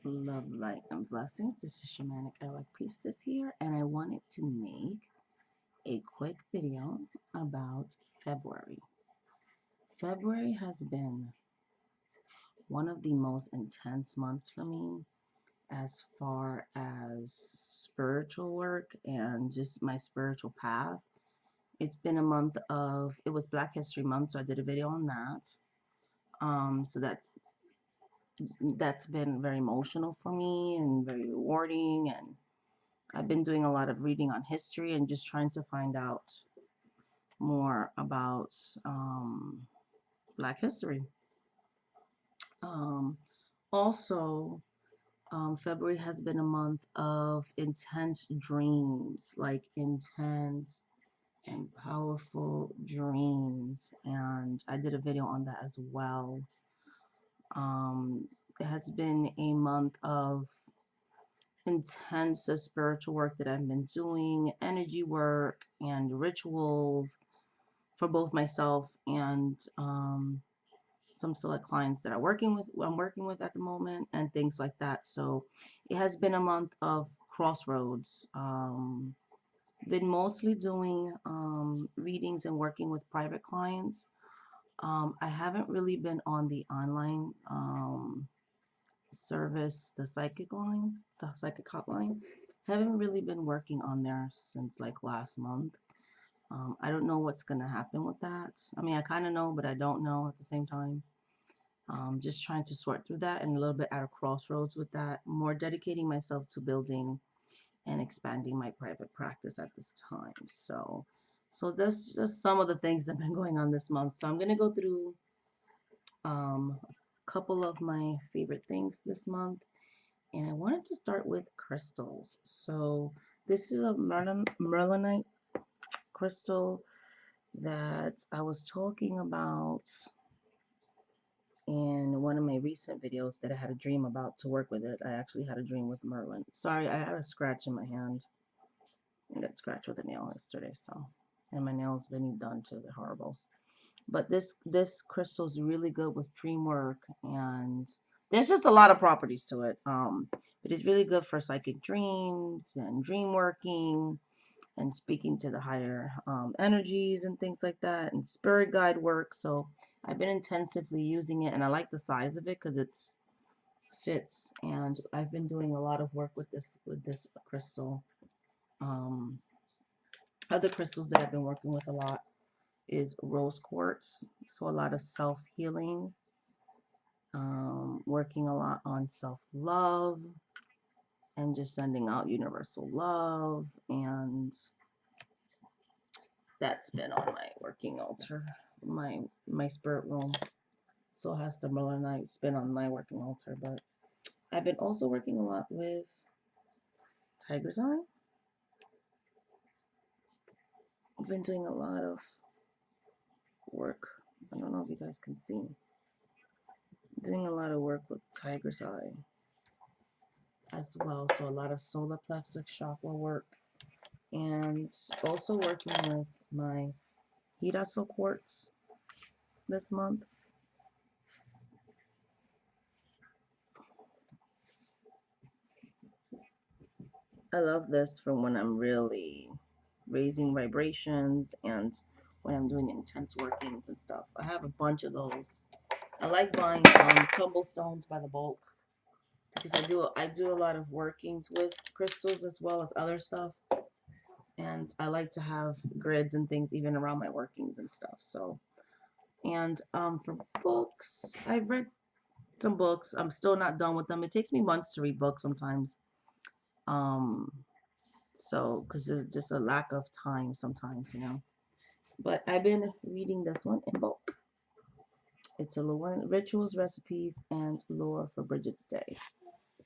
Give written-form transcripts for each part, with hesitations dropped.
Love, light, and blessings. This is Shamanic Alec Priestess here, and I wanted to make a quick video about February. February has been one of the most intense months for me as far as spiritual work and just my spiritual path. It's been a month of, it was Black History Month, so I did a video on that. So that's been very emotional for me and very rewarding, and I've been doing a lot of reading on history and just trying to find out more about Black history. Um, also, February has been a month of intense dreams, like intense and powerful dreams, and I did a video on that as well. It has been a month of intensive spiritual work that I've been doing, energy work and rituals for both myself and some select clients that I'm working with at the moment, and things like that. So it has been a month of crossroads. Been mostly doing readings and working with private clients. I haven't really been on the online service, the psychic hotline. Haven't really been working on there since like last month. I don't know what's going to happen with that. I mean, I kind of know, but I don't know at the same time. Just trying to sort through that and a little bit at a crossroads with that. More dedicating myself to building and expanding my private practice at this time. So that's just some of the things that have been going on this month. So I'm going to go through a couple of my favorite things this month. And I wanted to start with crystals. So this is a Merlinite crystal that I was talking about in one of my recent videos that I had a dream about to work with it. I actually had a dream with Merlin. Sorry, I had a scratch in my hand. I got scratched with a nail yesterday, so, and my nails they need done too. They're horrible. But this crystal is really good with dream work, and there's just a lot of properties to it. But it's really good for psychic dreams and dream working and speaking to the higher energies and things like that, and spirit guide work. So I've been intensively using it, and I like the size of it because it's fits. And I've been doing a lot of work with this crystal. Um, Other crystals that I've been working with a lot is rose quartz. So a lot of self healing, working a lot on self love, and just sending out universal love, and that's been on my working altar, my spirit room. So has the Melanite. It's been on my working altar, but I've been also working a lot with tiger's eye. I've been doing a lot of work. I don't know if you guys can see. Doing a lot of work with tiger's eye as well. So a lot of solar plexus chakra work, and also working with my Hiraso quartz this month. I love this for when I'm really raising vibrations and when I'm doing intense workings and stuff. I have a bunch of those. I like buying tumble stones by the bulk because I do a lot of workings with crystals as well as other stuff, and I like to have grids and things even around my workings and stuff. So, and for books, I've read some books. I'm still not done with them. It takes me months to read books sometimes. Um, so because there's just a lack of time sometimes. But I've been reading this one in bulk. It's a Llewellyn Rituals, Recipes, and Lore for Bridget's Day.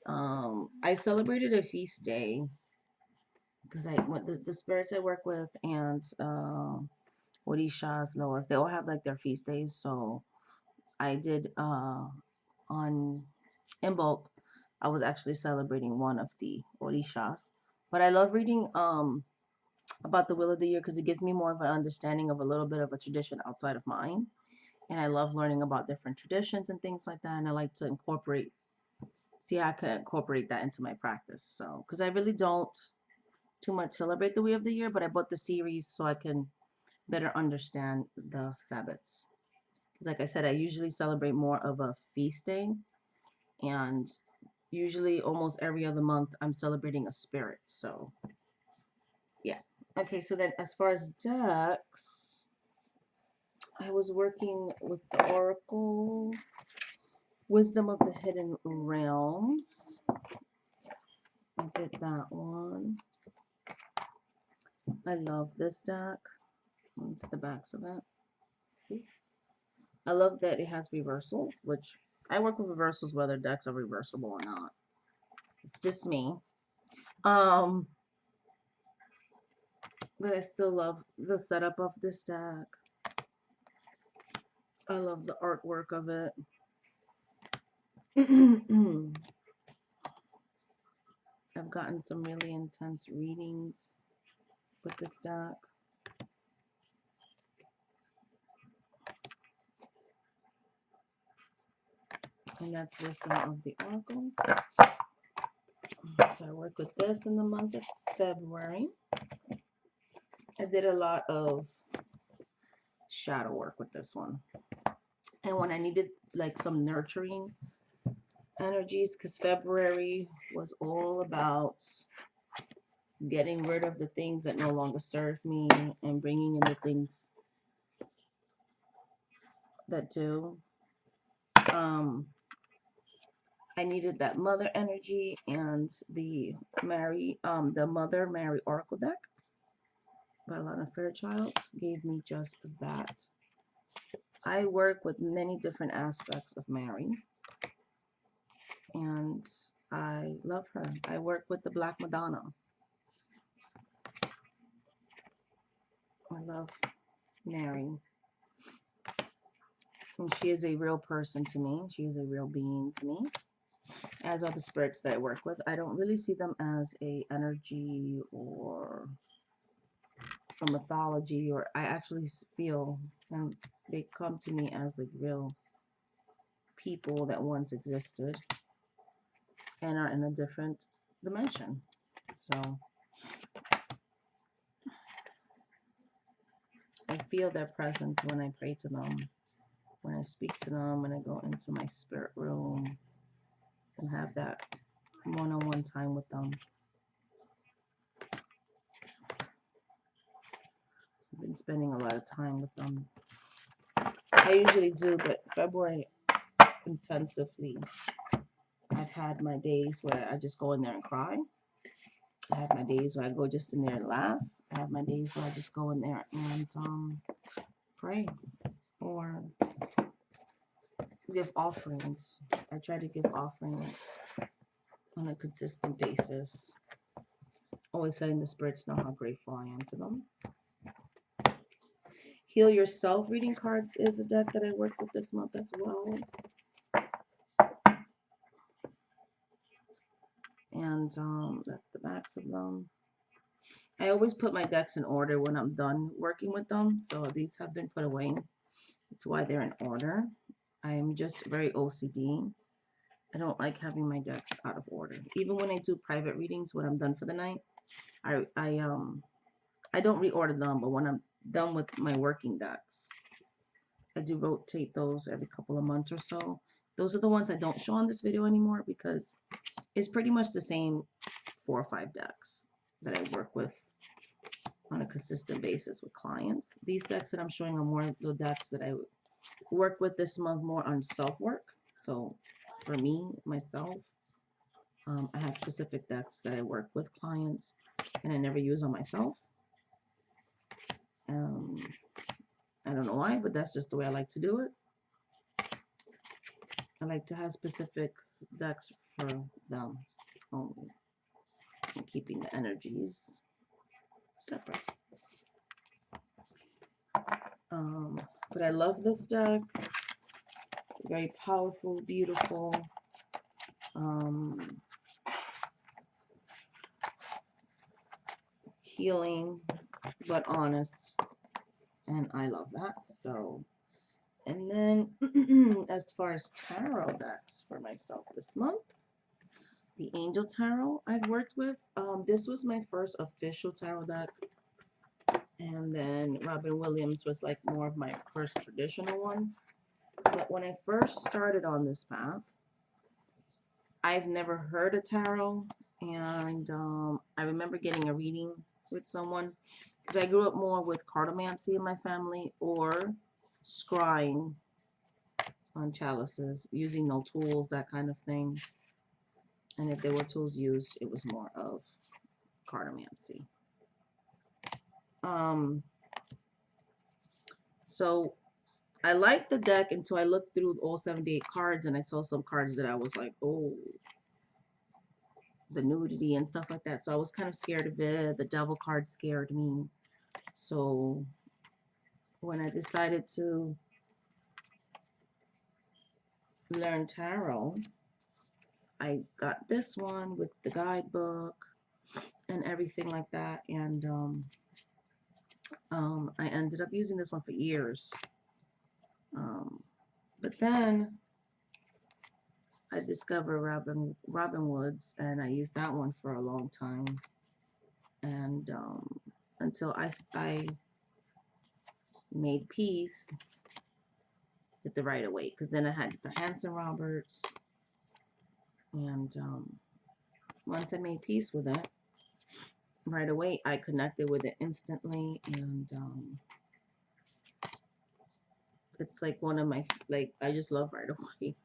I celebrated a feast day because I went the spirits I work with and Orishas, Loas, they all have like their feast days. So I did on in bulk. I was actually celebrating one of the Orishas. But I love reading about the Wheel of the Year because it gives me more of an understanding of a little bit of a tradition outside of mine. And I love learning about different traditions and things like that. And I like to incorporate see how I can incorporate that into my practice. So, because I really don't too much celebrate the Wheel of the Year, but I bought the series so I can better understand the Sabbats. Because, like I said, I usually celebrate more of a feast day, and usually almost every other month I'm celebrating a spirit. So, yeah. Okay, so then as far as decks, I was working with the Oracle Wisdom of the Hidden Realms. I did that one. I love this deck. It's the backs of it. I love that it has reversals, which I work with reversals whether decks are reversible or not. It's just me. Um, but I still love the setup of this deck. I love the artwork of it. I've gotten some really intense readings with this deck. And that's Wisdom of the Oracle. So I worked with this in the month of February. I did a lot of shadow work with this one. And when I needed like some nurturing energies, because February was all about getting rid of the things that no longer serve me and bringing in the things that do. I needed that mother energy, and the Mother Mary Oracle deck by Lana Fairchild gave me just that. I work with many different aspects of Mary, and I love her. I work with the Black Madonna. I love Mary. And she is a real person to me. She is a real being to me. As are the spirits that I work with. I don't really see them as a energy or a mythology, or I actually feel and they come to me as like real people that once existed and are in a different dimension. So I feel their presence when I pray to them, when I speak to them, when I go into my spirit room and have that one-on-one time with them. I've been spending a lot of time with them. I usually do, but February intensively. I've had my days where I just go in there and cry. I have my days where I go just in there and laugh. I have my days where I just go in there and pray or give offerings. I try to give offerings on a consistent basis. Always letting the spirits know how grateful I am to them. Heal Yourself reading cards is a deck that I worked with this month as well. And that's the backs of them. I always put my decks in order when I'm done working with them. So these have been put away. That's why they're in order. I'm just very OCD. I don't like having my decks out of order. Even when I do private readings, when I'm done for the night, I don't reorder them, but when I'm done with my working decks, I do rotate those every couple of months or so. Those are the ones I don't show on this video anymore because it's pretty much the same 4 or 5 decks that I work with on a consistent basis with clients. These decks that I'm showing are more the decks that I work with this month more on self-work. So for me, myself, I have specific decks that I work with clients and I never use on myself. I don't know why, but that's just the way I like to do it. I like to have specific decks for them only, and keeping the energies separate. But I love this deck. Very powerful, beautiful. Healing, but honest. And I love that. So, and then as far as tarot decks for myself this month, the Angel Tarot I've worked with. This was my first official tarot deck, and then Robin Williams was like more of my first traditional one. But when I first started on this path, I've never heard of tarot, and I remember getting a reading with someone because I grew up more with cartomancy in my family or scrying on chalices, using no tools, that kind of thing. And if there were tools used, it was more of cartomancy. So I liked the deck until I looked through all 78 cards and I saw some cards that I was like, oh, the nudity and stuff like that. So I was kind of scared of it. The devil card scared me. So when I decided to learn tarot, I got this one with the guidebook and everything like that. And I ended up using this one for years. But then I discovered Robin Woods, and I used that one for a long time. And until I made peace with the Rider-Waite, because then I had the Hanson Roberts, and once I made peace with it, Rider-Waite, I connected with it instantly, and it's like one of my, like, I just love Rider-Waite.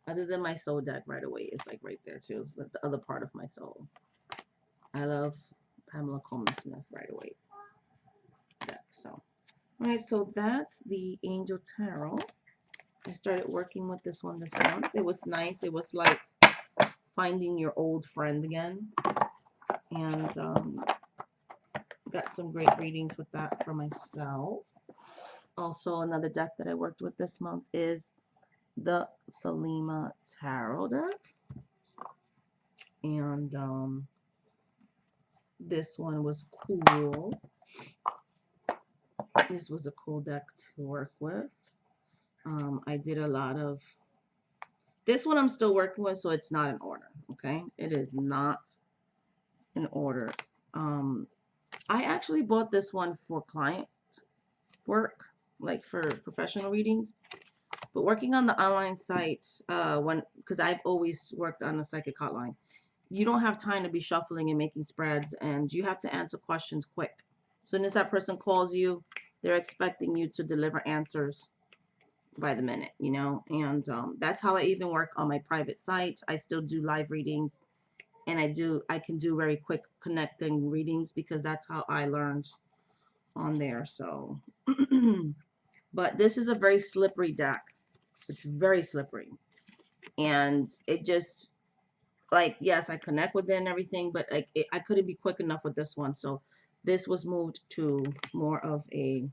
Other than my soul deck, Rider-Waite is like right there too, but the other part of my soul. I love Pamela Coleman Smith Rider-Waite deck. So, all right, so that's the Angel Tarot. I started working with this one this month. It was nice. It was like finding your old friend again, and got some great readings with that for myself. Also, another deck that I worked with this month is the Thelema Tarot deck, and this one was cool. This was a cool deck to work with. I did a lot of this one. I'm still working with, so it's not in order. Okay, it is not in order. I actually bought this one for client work, like for professional readings. But working on the online site, because I've always worked on the psychic hotline, you don't have time to be shuffling and making spreads, and you have to answer questions quick. As soon as that person calls you, they're expecting you to deliver answers by the minute, you know. And that's how I even work on my private site. I still do live readings, and I can do very quick connecting readings because that's how I learned on there. So, but this is a very slippery deck. It's very slippery, and it just, like, yes, I connect with it and everything, but like I couldn't be quick enough with this one. So this was moved to more of a,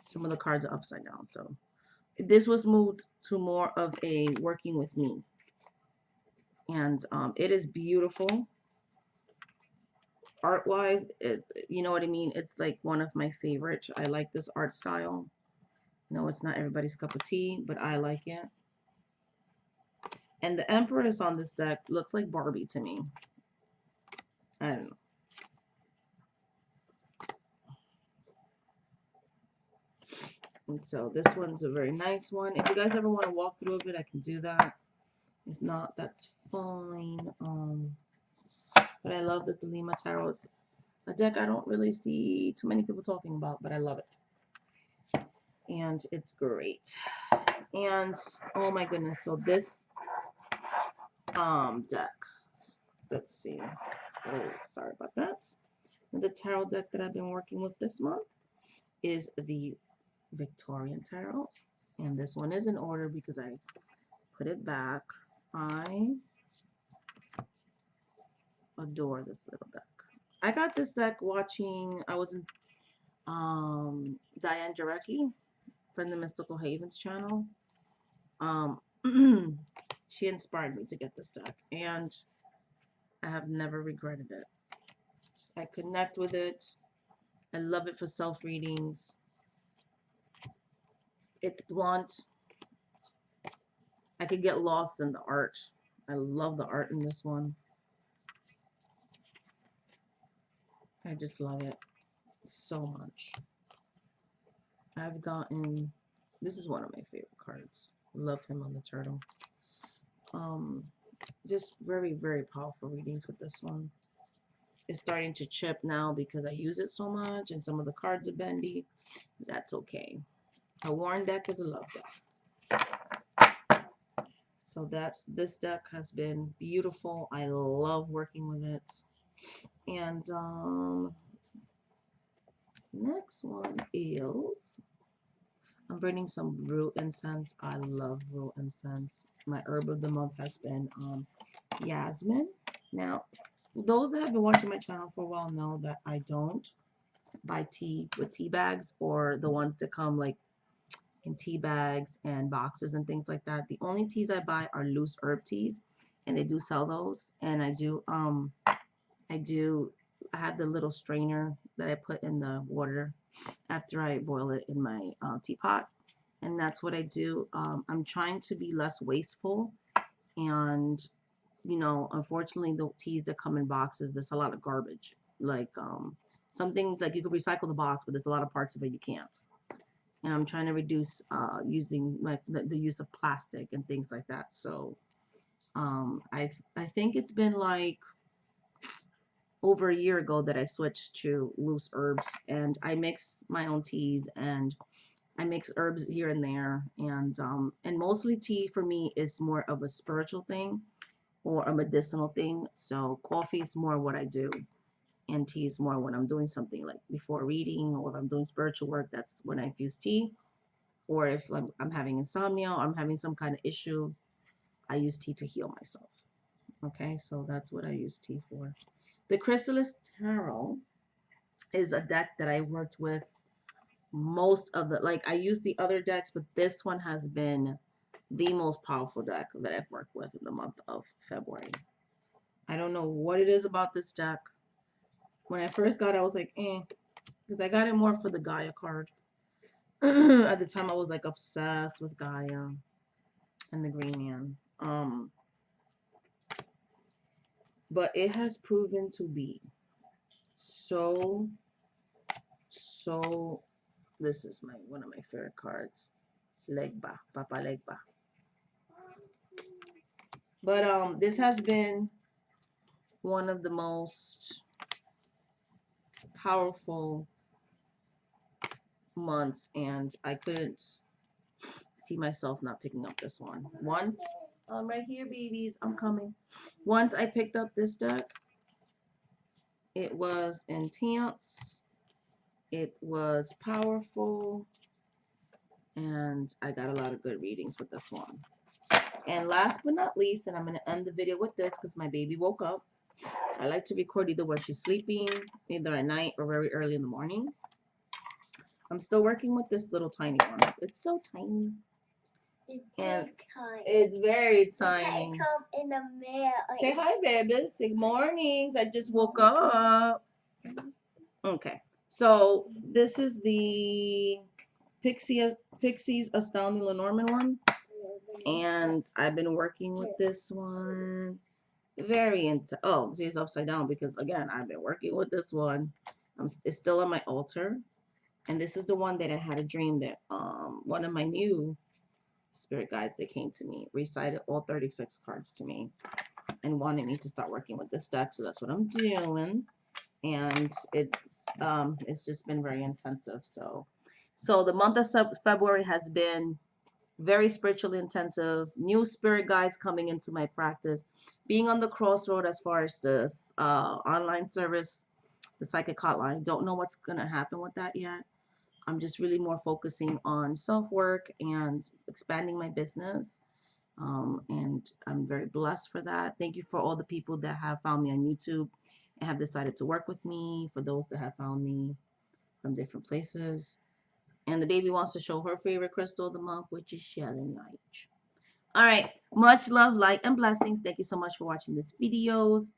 some of the cards are upside down. So this was moved to more of a working with me. And it is beautiful. Art-wise, you know what I mean? It's like one of my favorites. I like this art style. No, it's not everybody's cup of tea, but I like it. And the Empress on this deck looks like Barbie to me. I don't know. And so this one's a very nice one. If you guys ever want to walk through of it, I can do that. If not, that's fine. But I love the Thelema Tarot. It's a deck I don't really see too many people talking about, but I love it. And it's great. And oh my goodness, so this deck, let's see. Oh, sorry about that. The tarot deck that I've been working with this month is the Victorian Tarot. And this one is in order because I put it back. I adore this little deck. I got this deck watching, I was in Diane Jarecki from the Mystical Havens channel. She inspired me to get this deck, and I have never regretted it. I connect with it. I love it for self-readings. It's blunt. I could get lost in the art I love the art in this one. I just love it so much. I've gotten, this is one of my favorite cards. Love him on the turtle. Um, just very, very powerful readings with this one. It's starting to chip now because I use it so much and some of the cards are bendy. That's okay. A worn deck is a love deck. So this deck has been beautiful. I love working with it. And next one is I'm burning some rue incense. I love rue incense. My herb of the month has been Yasmin. Now, those that have been watching my channel for a while know that I don't buy tea with tea bags or the ones that come like in tea bags and boxes and things like that. The only teas I buy are loose herb teas, and they do sell those. And I have the little strainer that I put in the water after I boil it in my teapot, and that's what I do. I'm trying to be less wasteful, and unfortunately, the teas that come in boxes, there's a lot of garbage. Like some things like you could recycle the box, but there's a lot of parts of it you can't. And I'm trying to reduce using like the use of plastic and things like that. So I think it's been like over a year ago that I switched to loose herbs, and I mix my own teas, and I mix herbs here and there, and mostly tea for me is more of a spiritual thing or a medicinal thing. So coffee is more what I do, and tea is more when I'm doing something like before reading, or if I'm doing spiritual work, that's when I infuse tea. Or if I'm having insomnia or I'm having some kind of issue, I use tea to heal myself. Okay, so that's what I use tea for. The Chrysalis Tarot is a deck that I worked with most of the, like I use the other decks, but this one has been the most powerful deck that I've worked with in the month of February. I don't know what it is about this deck. When I first got it, I was like, because I got it more for the Gaia card. At the time, I was like obsessed with Gaia and the Green Man. But it has proven to be so, so. This is one of my favorite cards, Legba, Papa Legba. But this has been one of the most powerful months, and I couldn't see myself not picking up this one. Once, I'm right here, babies, I'm coming. Once I picked up this deck, it was intense, it was powerful, and I got a lot of good readings with this one. And last but not least, and I'm going to end the video with this because my baby woke up. I like to record either when she's sleeping, either at night or very early in the morning. I'm still working with this little tiny one. It's so tiny. And it's very tiny. In the mail. Say hi, babies. Say mornings. I just woke up. Okay. So this is the Pixies Astounding Lenormand one. And I've been working with this one. Very into. Oh, see, it's upside down because again, I've been working with this one. It's still on my altar. And this is the one that I had a dream that one of my new spirit guides that came to me recited all 36 cards to me and wanted me to start working with this deck. So that's what I'm doing. And it's just been very intensive. So the month of February has been very spiritually intensive. New spirit guides coming into my practice. Being on the crossroad as far as this online service, the psychic hotline. Don't know what's gonna happen with that yet. I'm just really more focusing on self-work and expanding my business. And I'm very blessed for that. Thank you for all the people that have found me on YouTube and have decided to work with me, for those that have found me from different places. And the baby wants to show her favorite crystal of the month, which is selenite. All right. Much love, light, and blessings. Thank you so much for watching this videos.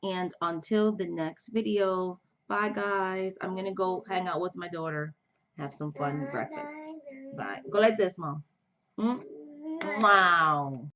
And until the next video, bye, guys. I'm going to go hang out with my daughter, have some fun breakfast. Bye. Go like this, Mom. Wow.